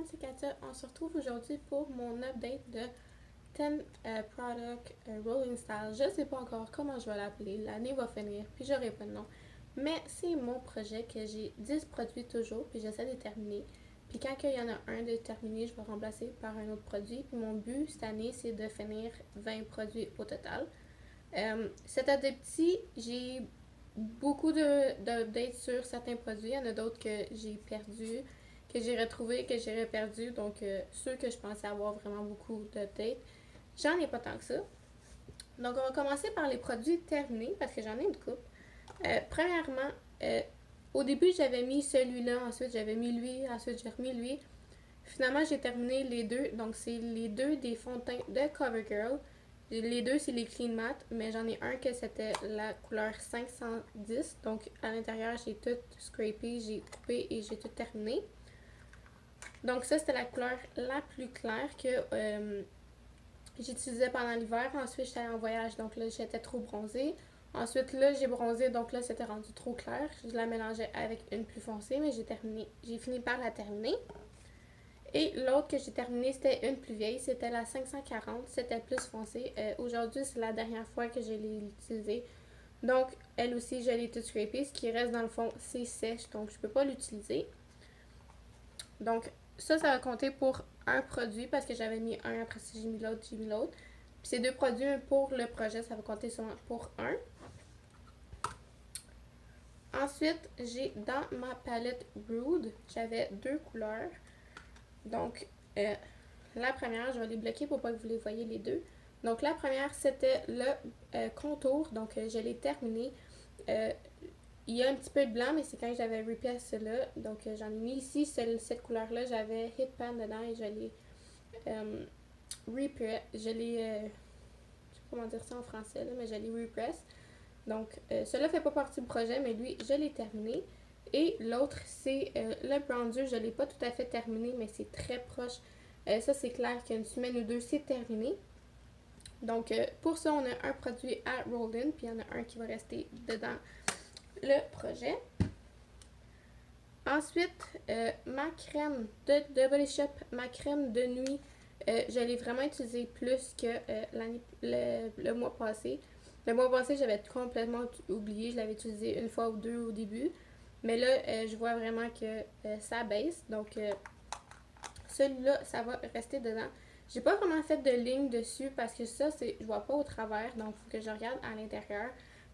monde, c'est Katia. On se retrouve aujourd'hui pour mon update de 10 Product Rolling Style. Je sais pas encore comment je vais l'appeler. L'année va finir, puis j'aurai pas de nom. Mais c'est mon projet que j'ai 10 produits toujours, puis j'essaie de terminer. Puis quand il y en a un de terminé, je vais remplacer par un autre produit. Puis mon but cette année, c'est de finir 20 produits au total. C'était des petits, j'ai beaucoup d'updates sur certains produits. Il y en a d'autres que j'ai perdus, que j'ai retrouvés, que j'ai reperdus. Donc, ceux que je pensais avoir vraiment beaucoup d'updates, j'en ai pas tant que ça. Donc, on va commencer par les produits terminés parce que j'en ai une coupe. Premièrement, au début, j'avais mis celui-là, ensuite j'avais mis lui, ensuite j'ai remis lui. Finalement, j'ai terminé les deux. Donc, c'est les deux des fonds de teint de CoverGirl. Les deux, c'est les Clean Matte, mais j'en ai un que c'était la couleur 510. Donc, à l'intérieur, j'ai tout scrapé, j'ai coupé et j'ai tout terminé. Donc, ça, c'était la couleur la plus claire que j'utilisais pendant l'hiver. Ensuite, j'étais en voyage, donc là, j'étais trop bronzée. Ensuite, là, j'ai bronzé, donc là, c'était rendu trop clair. Je la mélangeais avec une plus foncée, mais j'ai fini par la terminer. Et l'autre que j'ai terminé, c'était une plus vieille, c'était la 540, c'était plus foncé. Aujourd'hui, c'est la dernière fois que je l'ai utilisée. Donc, elle aussi, je l'ai toute scrapée. Ce qui reste dans le fond, c'est sèche, donc je peux pas l'utiliser. Donc, ça va compter pour un produit parce que j'avais mis un, après ça j'ai mis l'autre, j'ai mis l'autre. Puis ces deux produits pour le projet, ça va compter seulement pour un. Ensuite, j'ai dans ma palette Rude, j'avais deux couleurs. Donc, la première, je vais les bloquer pour pas que vous les voyez les deux. Donc, la première, c'était le contour. Donc, je l'ai terminé. Il y a un petit peu de blanc, mais c'est quand j'avais repair cela. Donc, j'en ai mis ici cette couleur-là. J'avais Hit Pan dedans et je l'ai repress. Je l'ai. Je sais pas comment dire ça en français, là, mais je l'ai repress. Donc, cela fait pas partie du projet, mais lui, je l'ai terminé. Et l'autre, c'est le bronzer. Je ne l'ai pas tout à fait terminé, mais c'est très proche. Ça, c'est clair qu'une semaine ou deux, c'est terminé. Donc, pour ça, on a un produit à roll-in, puis il y en a un qui va rester dedans le projet. Ensuite, ma crème de Body Shop, ma crème de nuit, je l'ai vraiment utilisée plus que le mois passé. Le mois passé, j'avais complètement oublié. Je l'avais utilisé une fois ou deux au début. Mais là, je vois vraiment que ça baisse. Donc, celui-là, ça va rester dedans. J'ai pas vraiment fait de ligne dessus parce que ça, je vois pas au travers. Donc, il faut que je regarde à l'intérieur.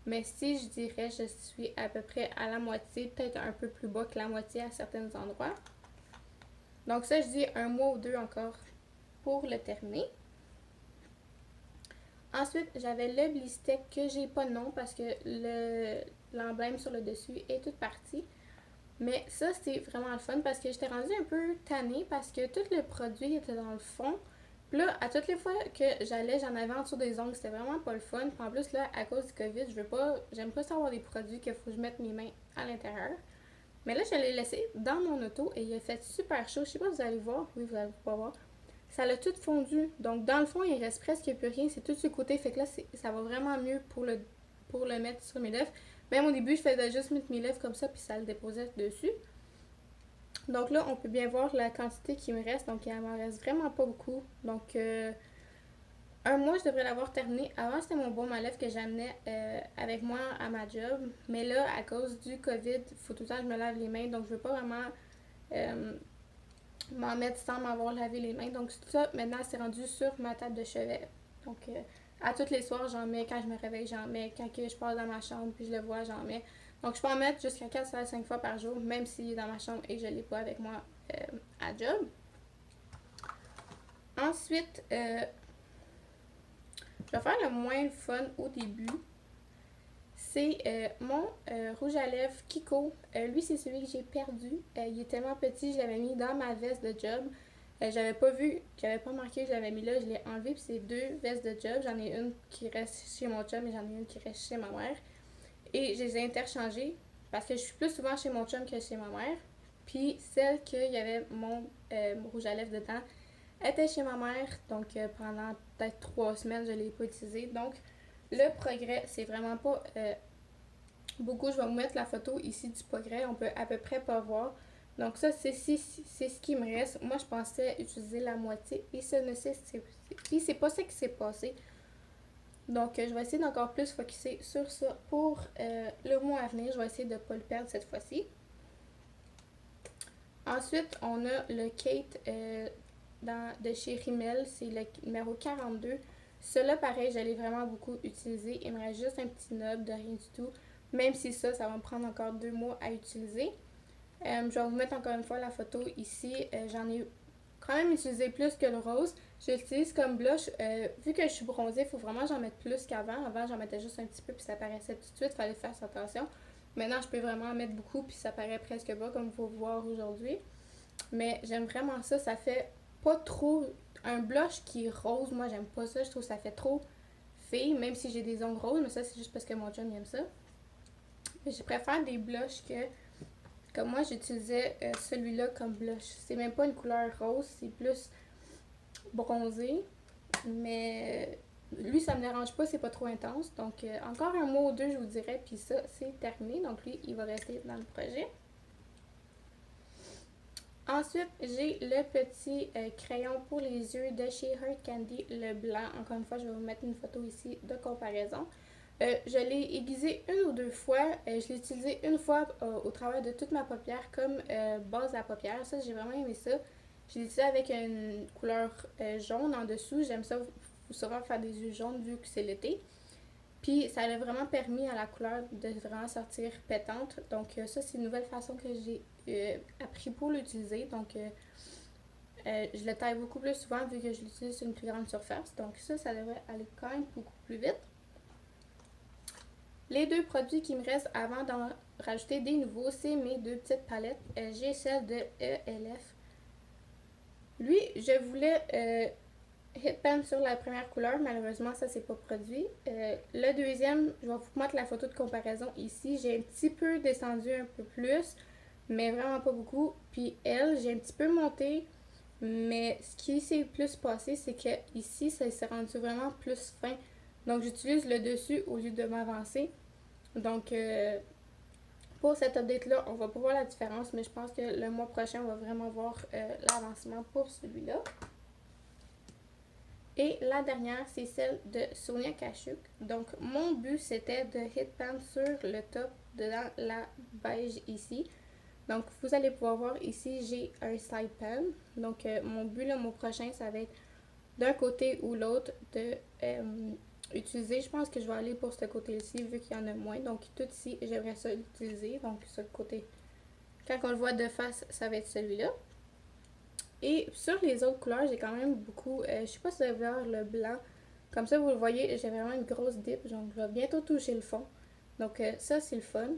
Mais si je dirais, je suis à peu près à la moitié, peut-être un peu plus bas que la moitié à certains endroits. Donc, ça, je dis un mois ou deux encore pour le terminer. Ensuite, j'avais le Blisteck que j'ai pas de nom parce que l'emblème sur le dessus est toute partie. Mais ça, c'était vraiment le fun parce que j'étais rendue un peu tannée parce que tout le produit était dans le fond. Puis là, à toutes les fois que j'allais, j'en avais en dessous des ongles. C'était vraiment pas le fun. Puis en plus, là, à cause du COVID, j'aime pas savoir des produits qu'il faut que je mette mes mains à l'intérieur. Mais là, je l'ai laissé dans mon auto et il a fait super chaud. Je sais pas si vous allez voir. Oui, vous allez pas voir. Ça l'a tout fondu. Donc, dans le fond, il reste presque plus rien. C'est tout ce côté. Fait que là, ça va vraiment mieux pour le mettre sur mes lèvres. Même au début, je faisais juste mettre mes lèvres comme ça, puis ça le déposait dessus. Donc là, on peut bien voir la quantité qui me reste. Donc, il m'en reste vraiment pas beaucoup. Donc, un mois, je devrais l'avoir terminé. Avant, c'était mon baume à lèvres que j'amenais avec moi à ma job. Mais là, à cause du COVID, il faut tout le temps que je me lave les mains. Donc, je veux pas vraiment m'en mettre sans m'avoir lavé les mains. Donc, tout ça, maintenant, c'est rendu sur ma table de chevet. Donc, à tous les soirs, j'en mets. Quand je me réveille, j'en mets. Quand je passe dans ma chambre puis je le vois, j'en mets. Donc, je peux en mettre jusqu'à 4 à 5 fois par jour, même s'il est dans ma chambre et que je ne l'ai pas avec moi à job. Ensuite, je vais faire le moins fun au début. C'est mon rouge à lèvres Kiko. Lui, c'est celui que j'ai perdu. Il est tellement petit, je l'avais mis dans ma veste de job. J'avais pas vu, j'avais pas marqué que je l'avais mis là, je l'ai enlevé. Puis c'est deux vestes de job. J'en ai une qui reste chez mon chum et j'en ai une qui reste chez ma mère. Et je les ai interchangées parce que je suis plus souvent chez mon chum que chez ma mère. Puis celle qu'il y avait mon rouge à lèvres dedans était chez ma mère. Donc pendant peut-être 3 semaines, je ne l'ai pas utilisé. Donc le progrès, c'est vraiment pas beaucoup. Je vais vous mettre la photo ici du progrès. On peut à peu près pas voir. Donc ça, c'est ce qui me reste. Moi, je pensais utiliser la moitié et c'est pas ça qui s'est passé. Donc, je vais essayer d'encore plus focusser sur ça pour le mois à venir. Je vais essayer de ne pas le perdre cette fois-ci. Ensuite, on a le Kate de chez Rimmel. C'est le numéro 42. Celui-là, pareil, je l'ai vraiment beaucoup utilisé. Il me reste juste un petit knob de rien du tout. Même si ça va me prendre encore 2 mois à utiliser. Je vais vous mettre encore une fois la photo ici. J'en ai quand même utilisé plus que le rose. Je l'utilise comme blush. Vu que je suis bronzée, il faut vraiment que j'en mette plus qu'avant. Avant, j'en mettais juste un petit peu puis ça paraissait tout de suite. Il fallait faire attention. Maintenant, je peux vraiment en mettre beaucoup puis ça paraît presque pas comme vous pouvez voir aujourd'hui. Mais j'aime vraiment ça. Ça fait pas trop un blush qui est rose. Moi, j'aime pas ça. Je trouve que ça fait trop fille, même si j'ai des ongles roses. Mais ça, c'est juste parce que mon chum aime ça. Mais je préfère des blushs que... Comme moi, j'utilisais celui-là comme blush. C'est même pas une couleur rose, c'est plus bronzé. Mais lui, ça me dérange pas, c'est pas trop intense. Donc, encore un mois ou deux, je vous dirais. Puis ça, c'est terminé. Donc, lui, il va rester dans le projet. Ensuite, j'ai le petit crayon pour les yeux de chez Heart Candy, le blanc. Encore une fois, je vais vous mettre une photo ici de comparaison. Je l'ai aiguisé une ou deux fois. Je l'ai utilisé une fois au travers de toute ma paupière comme base à paupière. Ça, j'ai vraiment aimé ça. Je l'ai utilisé avec une couleur jaune en dessous. J'aime ça souvent faire des yeux jaunes vu que c'est l'été. Puis ça a vraiment permis à la couleur de vraiment sortir pétante. Donc ça, c'est une nouvelle façon que j'ai appris pour l'utiliser. Donc je le taille beaucoup plus souvent vu que je l'utilise sur une plus grande surface. Donc ça devrait aller quand même beaucoup plus vite. Les deux produits qui me restent avant d'en rajouter des nouveaux, c'est mes deux petites palettes. J'ai celle de ELF. Lui, je voulais hit pan sur la première couleur. Malheureusement, ça c'est pas produit. Le deuxième, je vais vous mettre la photo de comparaison ici. J'ai un petit peu descendu un peu plus, mais vraiment pas beaucoup. Puis elle, j'ai un petit peu monté, mais ce qui s'est plus passé, c'est que ici, ça s'est rendu vraiment plus fin. Donc j'utilise le dessus au lieu de m'avancer. Donc pour cette update-là, on va pas voir la différence, mais je pense que le mois prochain, on va vraiment voir l'avancement pour celui-là. Et la dernière, c'est celle de Sonia Kashuk. Donc, mon but, c'était de hit pan sur le top de la beige ici. Donc, vous allez pouvoir voir ici, j'ai un side pan. Donc, mon but le mois prochain, ça va être d'un côté ou l'autre de utiliser. Je pense que je vais aller pour ce côté-ci, vu qu'il y en a moins. Donc, tout ici, j'aimerais ça l'utiliser. Donc, ce côté, quand on le voit de face, ça va être celui-là. Et sur les autres couleurs, j'ai quand même beaucoup, je sais pas si vous allez voir le blanc. Comme ça, vous le voyez, j'ai vraiment une grosse dip. Donc, je vais bientôt toucher le fond. Donc, ça, c'est le fun.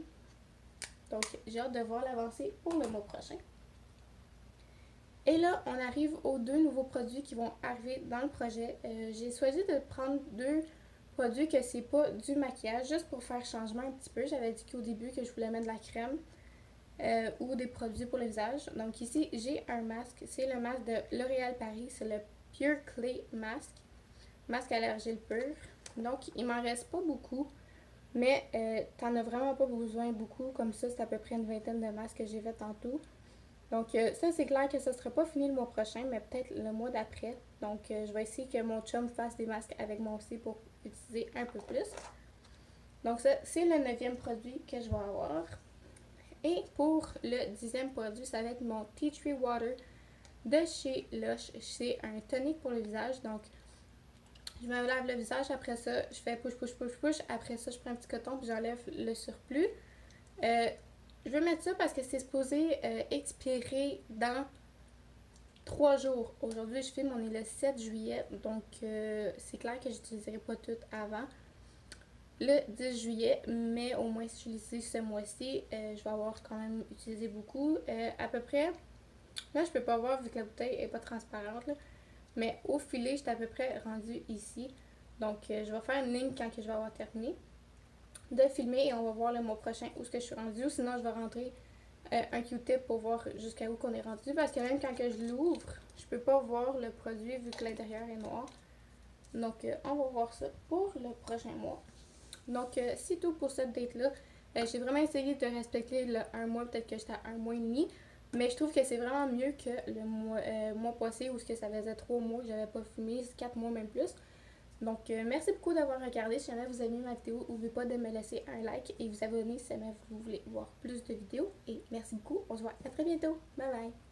Donc, j'ai hâte de voir l'avancée pour le mois prochain. Et là, on arrive aux deux nouveaux produits qui vont arriver dans le projet. J'ai choisi de prendre deux produits que c'est pas du maquillage, juste pour faire changement un petit peu. J'avais dit qu'au début que je voulais mettre de la crème. Ou des produits pour le visage. Donc ici, j'ai un masque. C'est le masque de L'Oréal Paris. C'est le Pure Clay Mask. Masque à l'argile pure. Donc, il m'en reste pas beaucoup. Mais t'en as vraiment pas besoin beaucoup. Comme ça, c'est à peu près une vingtaine de masques que j'ai fait tantôt. Donc, ça, c'est clair que ça ne sera pas fini le mois prochain, mais peut-être le mois d'après. Donc, je vais essayer que mon chum fasse des masques avec moi aussi pour utiliser un peu plus. Donc, ça, c'est le 9e produit que je vais avoir. Et pour le 10e produit, ça va être mon Tea Tree Water de chez Lush. C'est un tonique pour le visage. Donc, je me lave le visage. Après ça, je fais push, push, push, push. Après ça, je prends un petit coton puis j'enlève le surplus. Je vais mettre ça parce que c'est supposé expirer dans 3 jours. Aujourd'hui, je filme, on est le 7 juillet. Donc, c'est clair que je n'utiliserai pas tout avant le 10 juillet, mais au moins si je l'utilise ce mois-ci, je vais avoir quand même utilisé beaucoup. À peu près, là je peux pas voir vu que la bouteille est pas transparente, là, mais au filet, j'étais à peu près rendue ici. Donc je vais faire une ligne quand que je vais avoir terminé de filmer et on va voir le mois prochain où est-ce que je suis rendue. Ou sinon, je vais rentrer un Q-tip pour voir jusqu'à où qu'on est rendu. Parce que même quand que je l'ouvre, je peux pas voir le produit vu que l'intérieur est noir. Donc on va voir ça pour le prochain mois. Donc, c'est tout pour cette date-là. J'ai vraiment essayé de respecter le 1 mois, peut-être que j'étais à 1 mois et demi. Mais je trouve que c'est vraiment mieux que le mois passé où ça faisait 3 mois que j'avais pas filmé, 4 mois même plus. Donc, merci beaucoup d'avoir regardé. Si jamais vous avez aimé ma vidéo, n'oubliez pas de me laisser un like et vous abonner si jamais vous voulez voir plus de vidéos. Et merci beaucoup. On se voit à très bientôt. Bye bye.